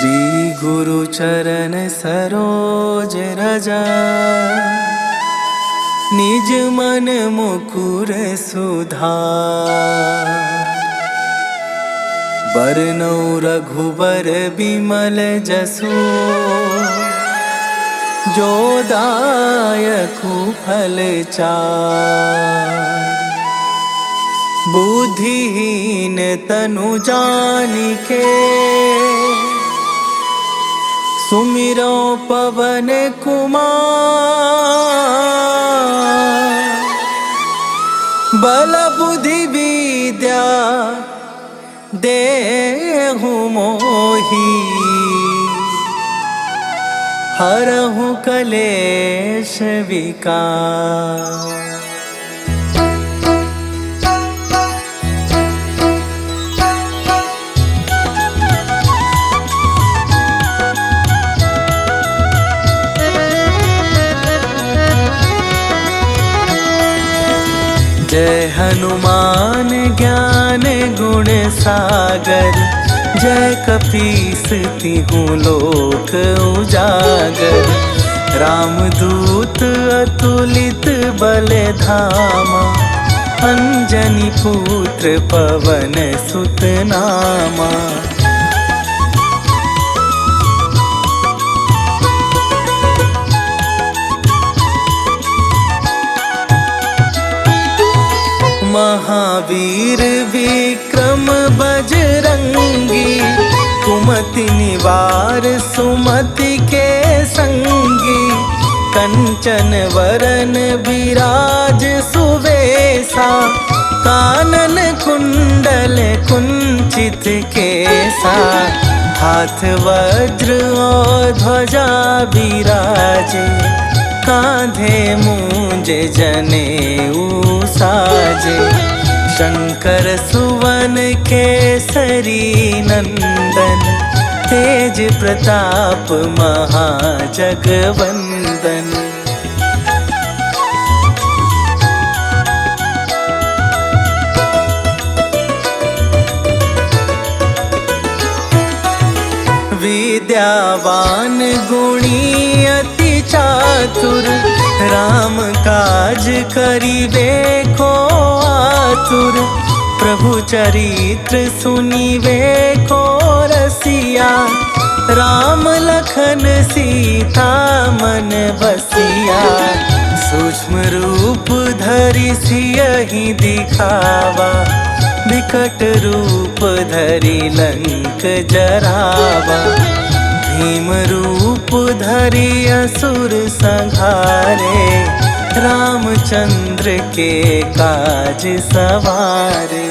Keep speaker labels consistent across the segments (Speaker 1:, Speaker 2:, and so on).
Speaker 1: श्री गुरु चरण सरोज रजा, निज मन मुकुर सुधार। बरनौ रघुबर बिमल जसु, जो दायकु फल चार। बुद्धिहीन तनु जानिके, सुमिरो पवन कुमार। बल बुद्धि विद्या देहु मोहि, हरहु कलेश विकार। जय हनुमान ज्ञान गुण सागर, जय कपीस तिहुँ लोक उजागर। रामदूत अतुलित बल धामा, अंजनी पुत्र पवन सुत नामा। महावीर विक्रम बजरंगी, कुमति निवार सुमति के संगी। कंचन वरन विराज सुवेशा, कानन कुंडल कुंचित केसा। हाथ वज्र और ध्वजा विराजे, कांधे मूंज जनेऊ साजे। शंकर सुवन केसरी नंदन, तेज प्रताप महाजगवंदन। विद्यावान गुणी अति चातुर, राम काज करिबे को आतुर। प्रभु चरित्र सुनिबे को रसिया, राम लखन सीता मन बसिया। सूक्ष्म रूप धरि सियहि दिखावा, विकट रूप धरि लंक जरावा। भीम रूप धरि असुर संहारे, रामचंद्र के काज सवारे।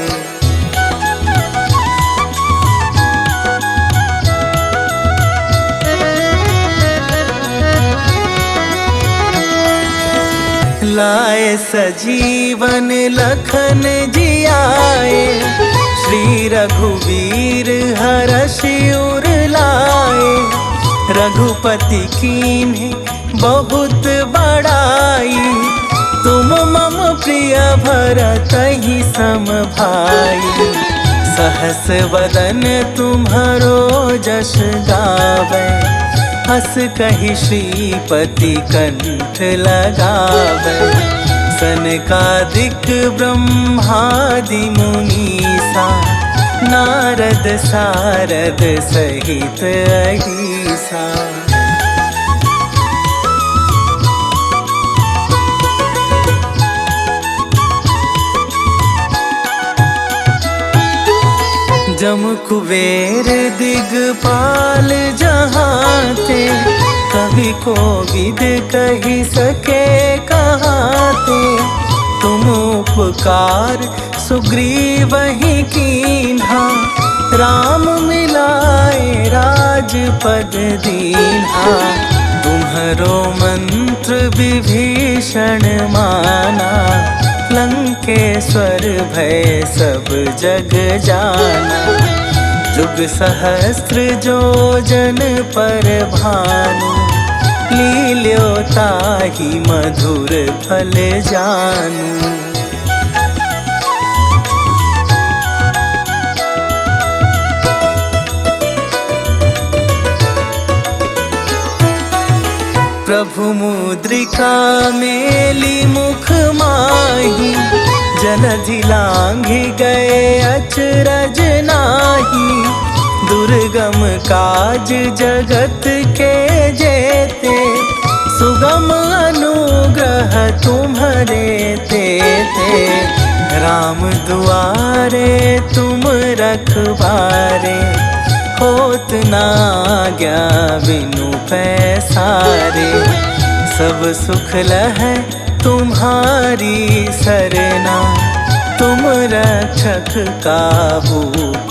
Speaker 1: लाए सजीवन लखन जियाए, श्री रघुवीर हरषि उर लाए। रघुपति कीन्हे बहुत बड़ाई, तुम मम प्रिय भरतहि सम भाई। सहस वदन तुम्हरो जस गावै, हस कहि श्रीपति कंठ लगावै। सनकादिक ब्रह्मादि मुनीसा, नारद सारद सहित अहिसा। जम कुबेर दिगपाल जहाते, कवि कोविद कहि सके कहाते। तुम उपकार सुग्रीवहि कीन्हा, राम मिलाए राजपद दीन्हा। तुम्हरो मंत्र विभीषण माना, लंकेश्वर भय सब जग जाना। जुग सहस्त्र जो जन पर भानु, लील्यो ताहि मधुर फल जानू। मुद्रिका मेली मुख माही, जलधि लांघि गए अचरज नाही। दुर्गम काज जगत के जेते, सुगम अनुग्रह तुम्हरे तेते। राम दुआरे तुम रखवारे, होत ना आज्ञा बिनु पैसारे। सब सुख लहै तुम्हारी सरना, तुम रक्षक काहू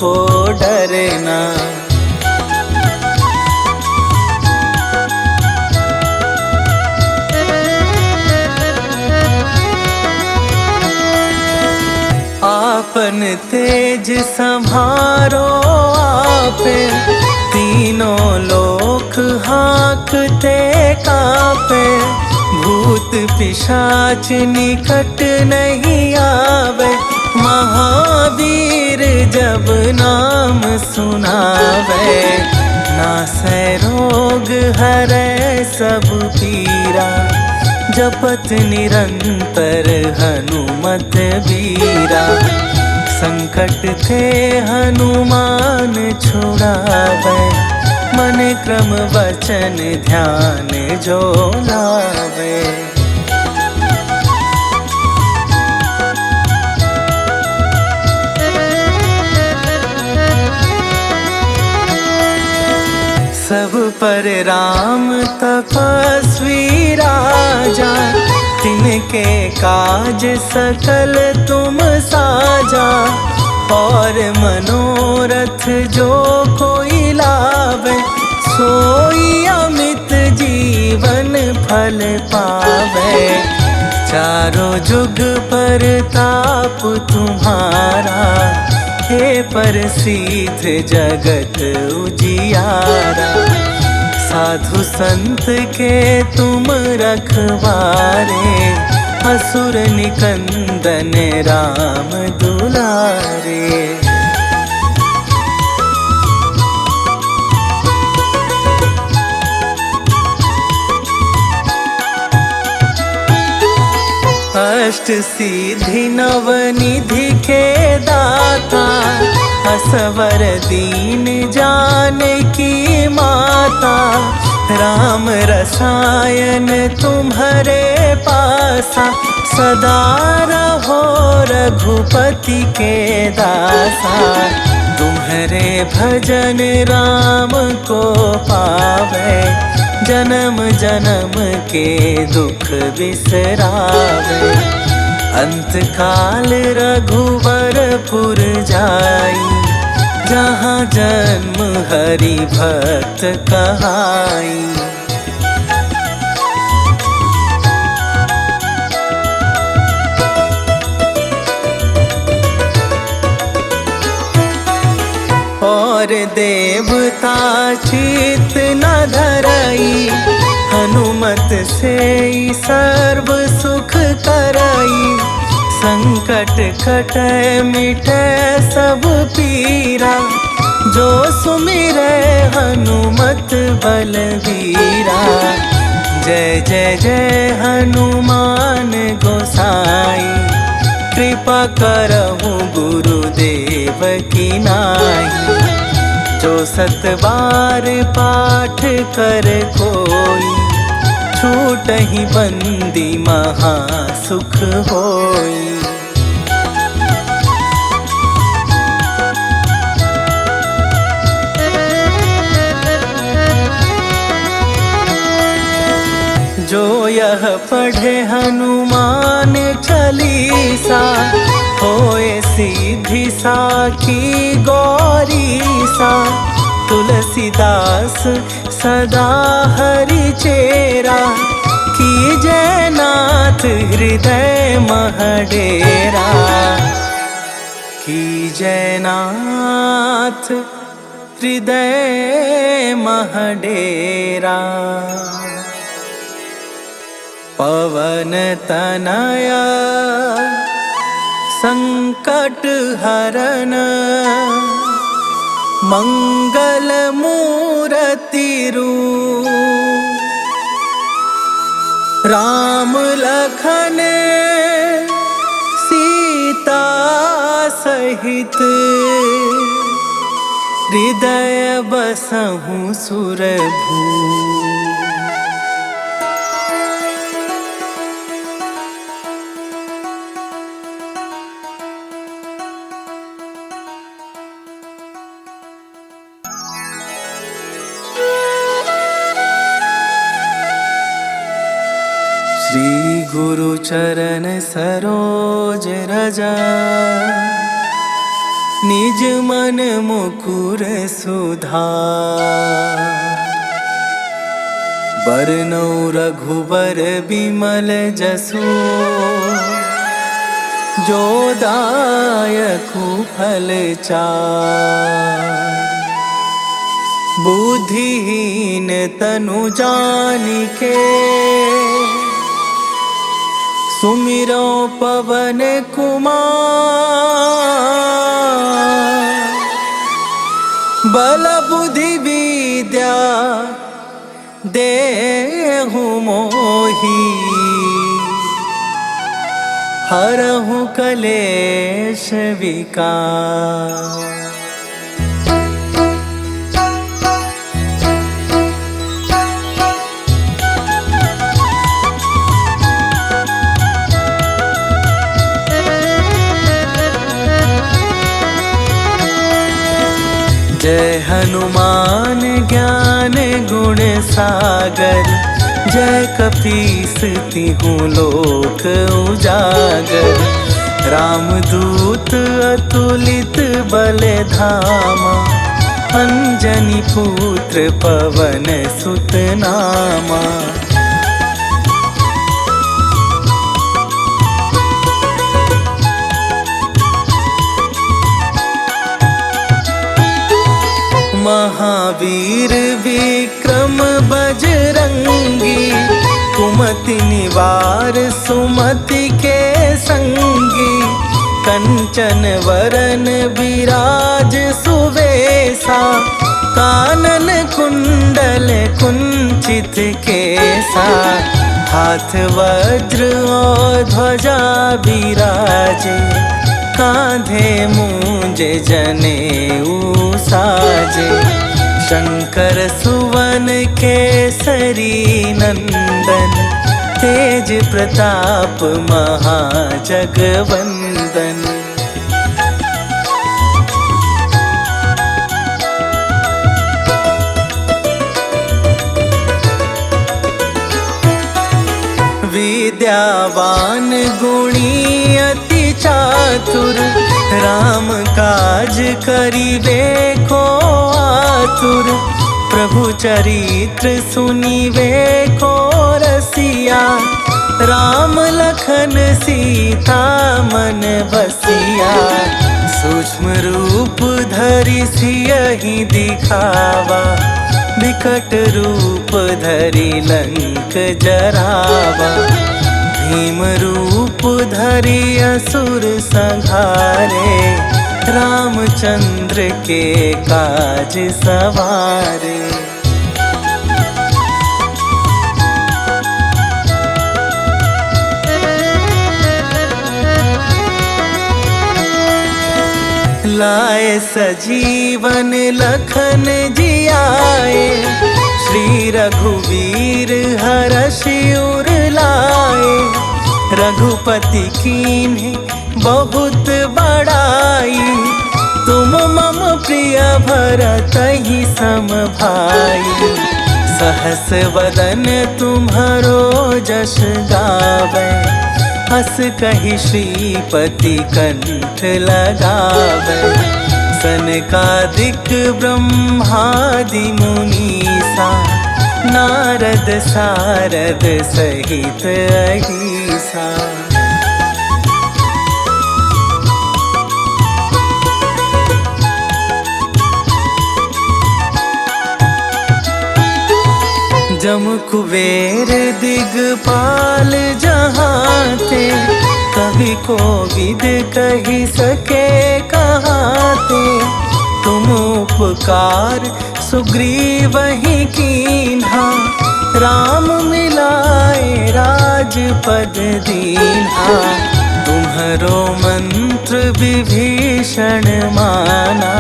Speaker 1: को डरना। आपन तेज संभारो आपे, तीनों लोक हाँकते कापे। भूत पिशाच निकट नहीं आवे, महावीर जब नाम सुनावे। नासै रोग हरै सब पीरा, जपत निरंतर हनुमत बीरा। संकट थे हनुमान छुड़ावे, मन क्रम वचन ध्यान जो लावे। सब पर राम तपस्वी राजा, तिनके काज सकल तुम साजा। और मनोरथ जो कोई लावे, सोई अमित जीवन फल पावे। चारों जुग पर ताप तुम्हारा, हे प्रसिद्ध जगत उजियारा। साधु संत के तुम रखवारे, असुर निकंदन राम दुलारे। अष्ट सिद्धि नव निधि के दाता, असवर दीन जानकी माता। राम रसायन तुम्हारे पासा, सदा रहो रघुपति के दासा। तुम्हारे भजन राम को पावे, जन्म जन्म के दुख बिसरावे। अंत काल रघुवरपुर जाई, जहाँ जन्म हरि भक्त कहाई। और देवता चित न धरई, हनुमत से सर्व सुख करई। संकट कटै मिटै सब पीरा, जो सुमिरै हनुमत बलबीरा। जय जय जय हनुमान गोसाई, कृपा करहु गुरुदेव की नाई। जो सत बार पाठ कर कोई, छूटहि बंदी महा सुख होई। जो यह पढ़े हनुमान चालीसा, होए सिद्धि साखी गौरीसा। तुलसीदास सदा हरि चेरा, कीजय नाथ हृदय मह डेरा। कीजय नाथ हृदय मह डेरा। पवन तनया संकट हरन, मंगल मूरति रूप। राम लखन सीता सहित हृदय बसहु सुरभू। श्री गुरु चरण सरोज रजा, निज मन मुकुर सुधार। बरनौ रघुबर बिमल जसु, जो दायकु फल चार। बुद्धिहीन तनु जानिके, सुमिरो पवन कुमार। बल बुद्धि विद्या देहु मोहि, हरहु कलेश विकार। जय हनुमान ज्ञान गुण सागर, जय कपीस तिहु लोक उजागर। रामदूत अतुलित बल धामा, अंजनी पुत्र पवन सुत नामा। महावीर विक्रम बजरंगी, कुमति निवार सुमति के संगी। कंचन वरन विराज सुवेशा, कानन कुंडल कुंचित केसा। हाथ वज्र और ध्वजा विराजे, कांधे मूंज जनेऊ साजे। शंकर सुवन केसरी नंदन, तेज प्रताप महाजगवंदन। विद्यावान गुणी अति चातुर, राम काज करिबे को आतुर। प्रभु चरित्र सुनिबे को रसिया, राम लखन सीता मन बसिया। सूक्ष्म रूप धरि सियहि दिखावा, विकट रूप धरि लंक जरावा। भीम रूप धरि असुर संहारे, रामचंद्र के काज सवारे। लाए सजीवन लखन जियाए, श्री रघुवीर हरषि उर लाए। रघुपति कीन्हे बहुत बड़ाई, तुम मम प्रिय भरतहि सम भाई। सहस वदन तुम्हरो जस गावै, हस कहि श्रीपति कंठ लगावै। सनकादिक ब्रह्मादि मुनीसा, नारद सारद सहित अहिसा। जम कुबेर दिगपाल जहाते, कवि कोविद कहि सके कहाते। तुम उपकार सुग्रीवहि कीन्हा, राम मिलाए राम राजपद दीन्हा। तुम्हरो मंत्र विभीषण माना,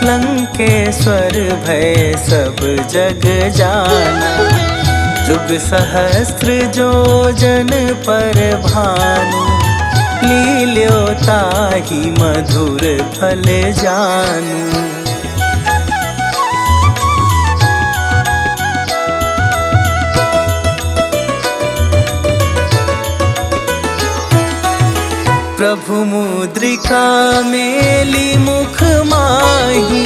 Speaker 1: लंकेश्वर भय सब जग जाना। जुग सहस्त्र जो जन पर भानु, लील्यो ताहि मधुर फल जानू। प्रभु मुद्रिका मेली मुख माही,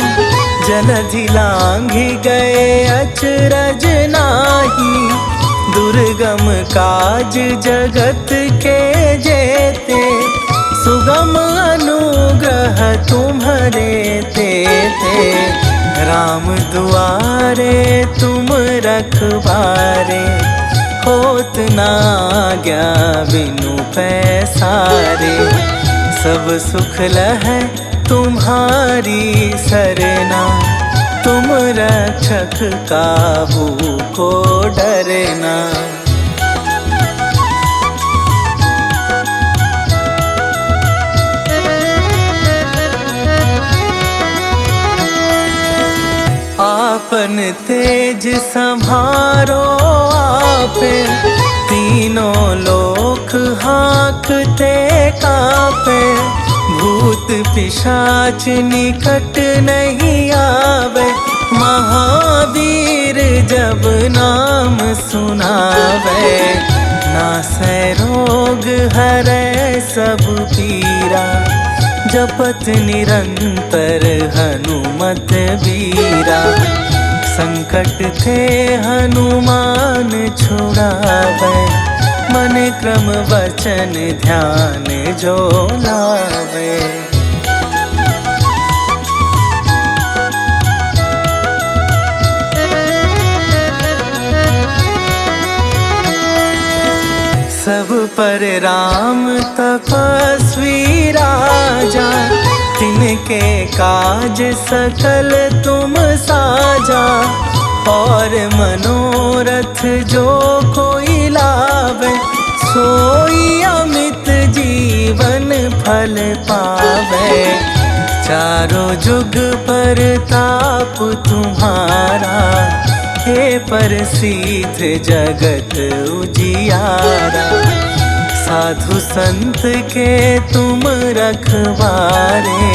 Speaker 1: जलधि लांघि गए अचरज नाही। दुर्गम काज जगत के जेते, सुगम अनुग्रह तुम्हरे तेते। राम दुआरे तुम रखवारे, होत न आज्ञा बिनु पैसारे। सब सुख लहै तुम्हारी सरना, तुम रक्षक काहू को डरना। आपन तेज संभारो आपे, तीनों लोक हाँकते कापे। भूत पिशाच निकट नहीं आवे, महावीर जब नाम सुनावे। नासै रोग हरै सब पीरा, जपत निरंतर हनुमत बीरा। संकट थे हनुमान छुड़ावे, मन क्रम वचन ध्यान जो लावे। सब पर राम तपस्वी राजा, तिनके काज सकल तुम साजा। और मनोरथ जो कोई लावे, सोई अमित जीवन फल पावे। चारों जुग पर ताप तुम्हारा, हे प्रसिद्ध जगत उजियारा। साधु संत के तुम रखवारे,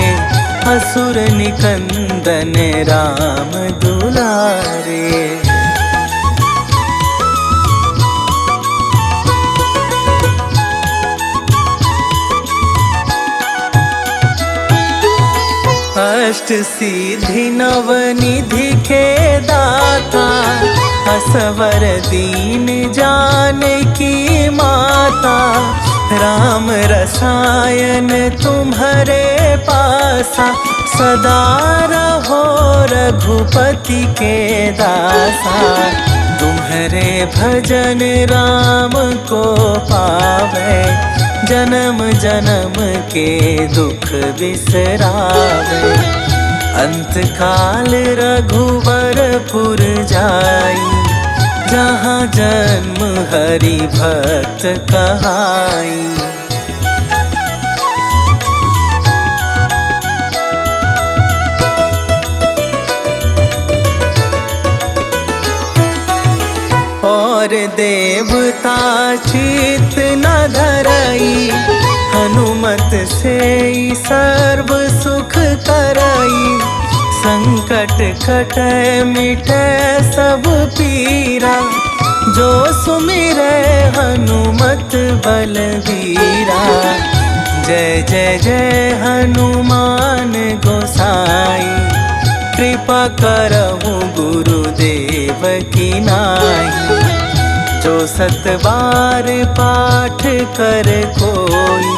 Speaker 1: असुर निकंदन राम दुलारे। अष्ट सिद्धि नव निधि के दाता, असवर दीन जानकी माता। राम रसायन तुम्हारे पासा, सदा रहो रघुपति के दासा। तुम्हारे भजन राम को पावे, जन्म जन्म के दुख बिसरावे। अंत काल रघुवरपुर जाई, जहाँ जन्म हरि भक्त कहाई। और देवता चित न धरई, हनुमत से सर्व सुख करई। संकट कटै मिटै सब पीरा, जो सुमिरै हनुमत बलवीरा। जय जय जय हनुमान गोसाई, कृपा करहु गुरुदेव की नाई। जो सत बार पाठ कर कोई,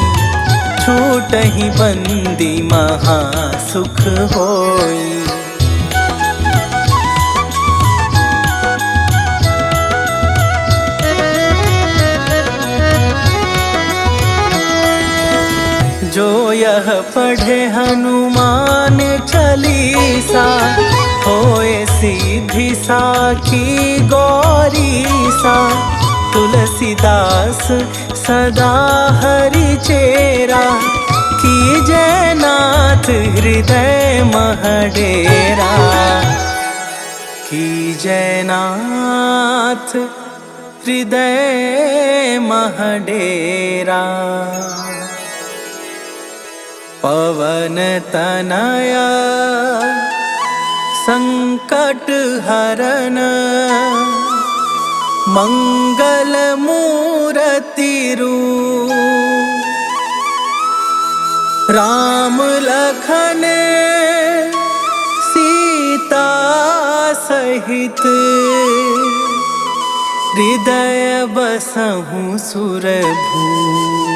Speaker 1: छूटहि बंदी महा सुख होई। जो यह पढ़े हनुमान चालीसा, होए सीधी साखी गौरीसा। तुलसीदास सदा हरि चेरा, कीजय नाथ हृदय मह डेरा, कीजय नाथ हृदय मह डेरा। पवन तनया संकट हरन, मंगल मूर्ति रूप, राम लखन सीता सहित, हृदय बसहु सुरभूप।